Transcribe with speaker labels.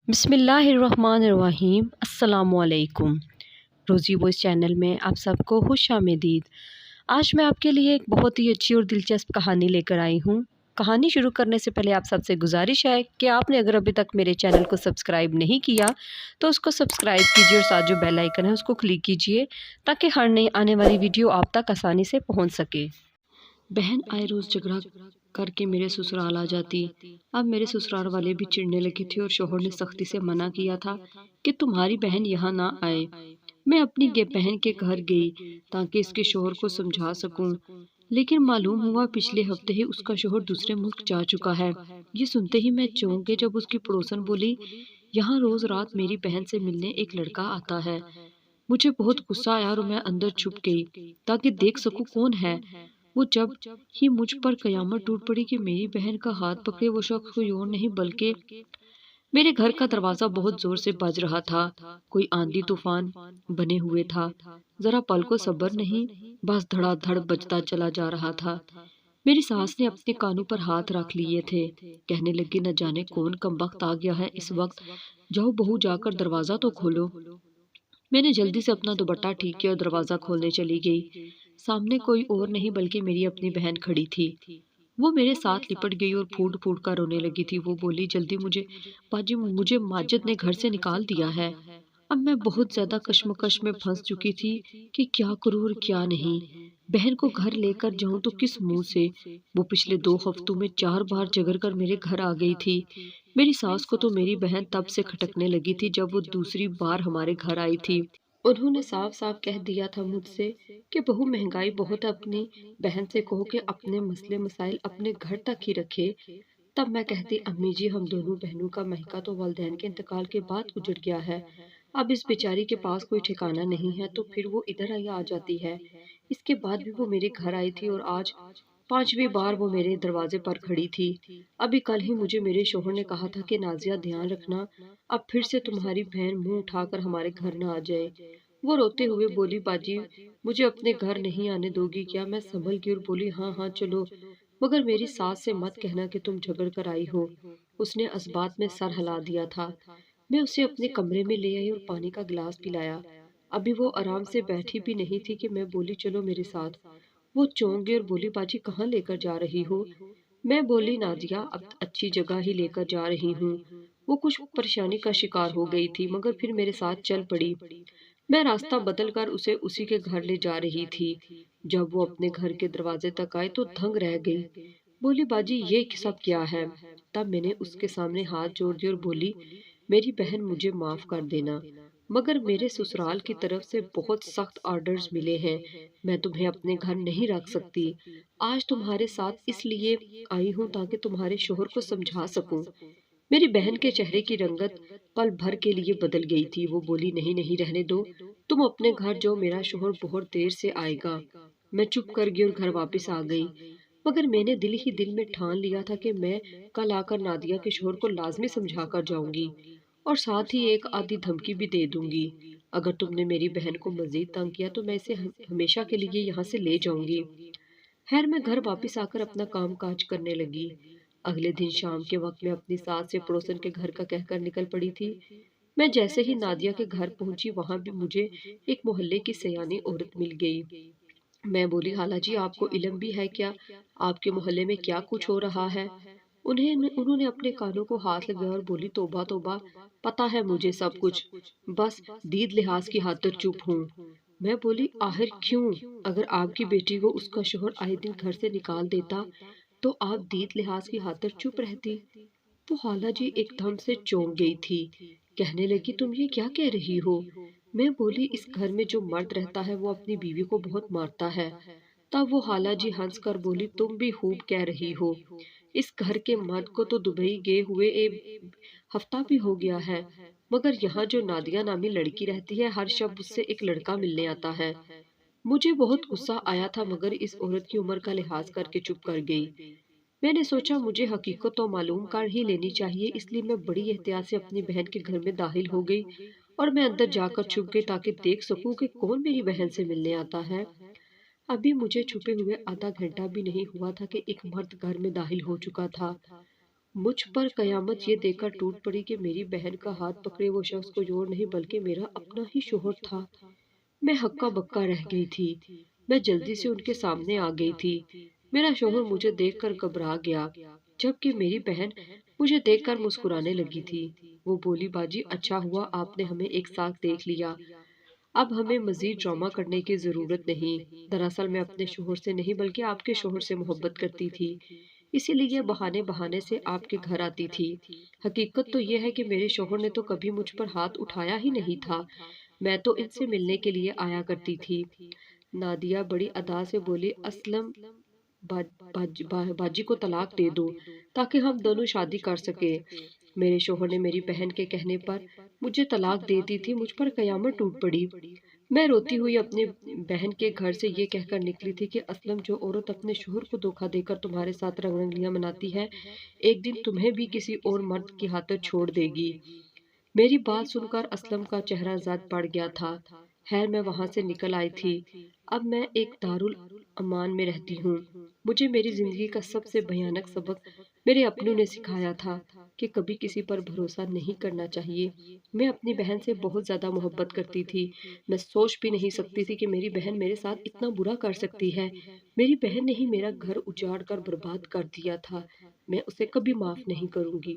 Speaker 1: बिस्मिल्लाहिर्रहमानिर्रहीम। अस्सलामुअलैकुम। रोज़ी वॉइस चैनल में आप सबको खुश आमदीद। आज मैं आपके लिए एक बहुत ही अच्छी और दिलचस्प कहानी लेकर आई हूँ। कहानी शुरू करने से पहले आप सबसे गुजारिश है कि आपने अगर अभी तक मेरे चैनल को सब्सक्राइब नहीं किया तो उसको सब्सक्राइब कीजिए और साथ जो बेल आइकन है उसको क्लिक कीजिए ताकि हर नई आने वाली वीडियो आप तक आसानी से पहुँच सके। बहन आए रोज़ झगड़ा करके मेरे ससुराल आ जाती। अब मेरे ससुराल वाले भी चिढ़ने लगे थे और शोहर ने सख्ती से मना किया था कि तुम्हारी बहन यहाँ ना आए। मैं अपनी बहन के घर गई ताकि इसके शोहर को समझा सकूं, लेकिन मालूम हुआ पिछले हफ्ते ही उसका शोहर दूसरे मुल्क जा चुका है। ये सुनते ही मैं चौंक गई जब उसकी पड़ोसन बोली, यहाँ रोज रात मेरी बहन से मिलने एक लड़का आता है। मुझे बहुत गुस्सा आया और मैं अंदर छुप गई ताकि देख सकूं कौन है वो। जब ही मुझ पर कयामत टूट पड़ी कि मेरी बहन का हाथ पकड़े वो शख्स कोई और नहीं बल्कि मेरे घर का दरवाजा बहुत जोर से बज रहा था। कोई आंधी तूफान बने हुए था। जरा पल को सब्र नहीं, बस धड़ाधड़ बजता चला जा रहा था। मेरी सास ने अपने कानों पर हाथ रख लिए थे। कहने लगी, न जाने कौन कमबख्त आ गया है इस वक्त। जाओ बहू, जाकर दरवाजा तो खोलो। मैंने जल्दी से अपना दुपट्टा ठीक किया और दरवाजा खोलने चली गई। सामने कोई और नहीं बल्कि मेरी अपनी बहन खड़ी थी। वो मेरे साथ लिपट गई और फूट फूट कर रोने लगी थी। वो बोली, जल्दी मुझे बाजी, मुझे माजिद ने घर से निकाल दिया है। अब मैं बहुत ज्यादा कश्मकश में फंस चुकी थी कि क्या करूं और क्या नहीं। बहन को घर लेकर जाऊं तो किस मुंह से। वो पिछले 2 हफ्तों में 4 बार झगड़ कर मेरे घर आ गई थी। मेरी सास को तो मेरी बहन तब से खटकने लगी थी जब वो दूसरी बार हमारे घर आई थी। उन्होंने साफ साफ कह दिया था मुझसे कि बहू, महंगाई बहुत है, अपनी बहन से कहो कि अपने मसले मसाइल अपने घर तक ही रखे। तब मैं कहती, अम्मी जी, हम दोनों बहनों का महका तो वालिदैन के इंतकाल के बाद उजड़ गया है। अब इस बेचारी के पास कोई ठिकाना नहीं है तो फिर वो इधर ही आ जाती है। इसके बाद भी वो मेरे घर आई थी और आज 5वीं बार वो मेरे दरवाजे पर खड़ी थी। अभी कल ही मुझे मेरे शोहर ने कहा था कि नाजिया, ध्यान रखना, अब फिर से तुम्हारी बहन मुंह उठाकर हमारे घर न आ जाए। वो रोते हुए बोली, बाजी, मुझे अपने घर नहीं आने दोगी क्या? मैं संभल गई और बोली, हाँ हाँ चलो, मगर मेरी सास से मत कहना कि तुम झगड़ कर आई हो। उसने अस्बात में सर हिला दिया था। मैं उसे अपने कमरे में ले आई और पानी का गिलास पिलाया। अभी वो आराम से बैठी भी नहीं थी कि मैं बोली, चलो मेरे साथ। वो चौंक गई और बोली, बाजी, कहाँ लेकर जा रही हो? मैं बोली, नादिया, अब अच्छी जगह ही लेकर जा रही हूँ। वो कुछ परेशानी का शिकार हो गई थी मगर फिर मेरे साथ चल पड़ी। मैं रास्ता बदल कर उसे उसी के घर ले जा रही थी। जब वो अपने घर के दरवाजे तक आए तो दंग रह गई। बोली, बाजी, ये सब क्या है? तब मैंने उसके सामने हाथ जोड़ दिए और बोली, मेरी बहन, मुझे माफ कर देना, मगर मेरे ससुराल की तरफ से बहुत सख्त ऑर्डर्स मिले हैं। मैं तुम्हें अपने घर नहीं रख सकती। आज तुम्हारे साथ इसलिए आई हूँ ताकि तुम्हारे शोहर को समझा सकूं। मेरी बहन के चेहरे की रंगत पल भर के लिए बदल गई थी। वो बोली, नहीं नहीं, रहने दो, तुम अपने घर जाओ, मेरा शोहर बहुत देर से आएगा। मैं चुप कर गई और घर वापस आ गई। मगर मैंने दिल ही दिल में ठान लिया था कि मैं कल आकर नादिया के शोहर को लाजमी समझा कर जाऊंगी और साथ ही एक आधी धमकी भी दे दूंगी। अगर तुमने मेरी बहन को मजीद तंग किया तो मैं इसे हमेशा के लिए यहाँ से ले जाऊंगी। खैर, मैं घर वापस आकर अपना काम काज करने लगी। अगले दिन शाम के वक्त मैं अपनी सास से पड़ोसन के घर का कहकर निकल पड़ी थी। मैं जैसे ही नादिया के घर पहुंची, वहां भी मुझे एक मोहल्ले की सयानी औरत मिल गई। मैं बोली, खाला जी, आपको इल्म भी है क्या? आपके मोहल्ले में क्या कुछ हो रहा है? उन्होंने अपने कानों को हाथ लगाया और बोली, तौबा तौबा, पता है मुझे सब कुछ, बस दीद लिहाज की खातिर चुप हूँ। मैं बोली, आखिर क्यों? अगर आपकी बेटी को उसका शोहर आए दिन घर से निकाल देता तो आप दीद लिहाज की खातिर चुप रहती? वो खाला जी एकदम से चौंक गई थी। कहने लगी, तुम ये क्या कह रही हो? मैं बोली, इस घर में जो मर्द रहता है वो अपनी बीवी को बहुत मारता है। तब वो खाला जी हंस कर बोली, तुम भी खूब कह रही हो। इस घर के मर्द को तो दुबई गए हुए एक हफ्ता भी हो गया है, मगर यहाँ जो नादिया नामी लड़की रहती है, हर शब उससे एक लड़का मिलने आता है। मुझे बहुत गुस्सा आया था मगर इस औरत की उम्र का लिहाज करके चुप कर गई। मैंने सोचा मुझे हकीकत तो मालूम कर ही लेनी चाहिए, इसलिए मैं बड़ी एहतियात से अपनी बहन के घर में दाखिल हो गई और मैं अंदर जाकर छुप गई ताकि देख सकूं कि कौन मेरी बहन से मिलने आता है। अभी मुझे छुपे हुए आधा घंटा भी नहीं हुआ था कि एक मर्द घर में दाखिल हो चुका था। مجھ پر قیامت یہ دیکھ کر ٹوٹ پڑی کہ میری بہن کا ہاتھ پکڑے وہ شخص کوئی اور نہیں بلکہ میرا اپنا ہی شوہر تھا۔ میں ہکا بکا رہ گئی تھی۔ میں جلدی سے ان کے سامنے آ گئی تھی۔ میرا شوہر مجھے دیکھ کر گھبرا گیا، جبکہ میری بہن مجھے دیکھ کر مسکرانے لگی تھی۔ وہ بولی، باجی اچھا ہوا آپ نے ہمیں ایک ساتھ دیکھ لیا، اب ہمیں مزید ڈرامہ کرنے کی ضرورت نہیں۔ دراصل میں اپنے شوہر سے نہیں بلکہ آپ کے شوہر سے محبت کرتی تھی، اسی لیے بہانے بہانے سے آپ کے گھر آتی تھی۔ حقیقت تو یہ ہے کہ میرے شوہر نے تو کبھی مجھ پر ہاتھ اٹھایا ہی نہیں تھا، میں تو ان سے ملنے کے لیے آیا کرتی تھی۔ نادیہ بڑی ادا سے بولی، اسلم باجی کو طلاق دے دو تاکہ ہم دونوں شادی کر سکیں۔ میرے شوہر نے میری بہن کے کہنے پر مجھے طلاق دے دی تھی۔ مجھ پر قیامت ٹوٹ پڑی۔ میں روتی ہوئی اپنی بہن کے گھر سے یہ کہہ کر نکلی تھی کہ اسلم، جو عورت اپنے شوہر کو دھوکہ دے کر تمہارے ساتھ رنگ رنگلیاں مناتی ہے، ایک دن تمہیں بھی کسی اور مرد کی ہاتھوں چھوڑ دے گی۔ میری بات سن کر اسلم کا چہرہ زرد پڑ گیا تھا۔ خیر میں وہاں سے نکل آئی تھی۔ اب میں ایک دارالامان میں رہتی ہوں۔ مجھے میری زندگی کا سب سے بھیانک سبق میرے اپنوں نے سکھایا تھا کہ کبھی کسی پر بھروسہ نہیں کرنا چاہیے۔ میں اپنی بہن سے بہت زیادہ محبت کرتی تھی۔ میں سوچ بھی نہیں سکتی تھی کہ میری بہن میرے ساتھ اتنا برا کر سکتی ہے۔ میری بہن نے ہی میرا گھر اجاڑ کر برباد کر دیا تھا۔ میں اسے کبھی معاف نہیں کروں گی۔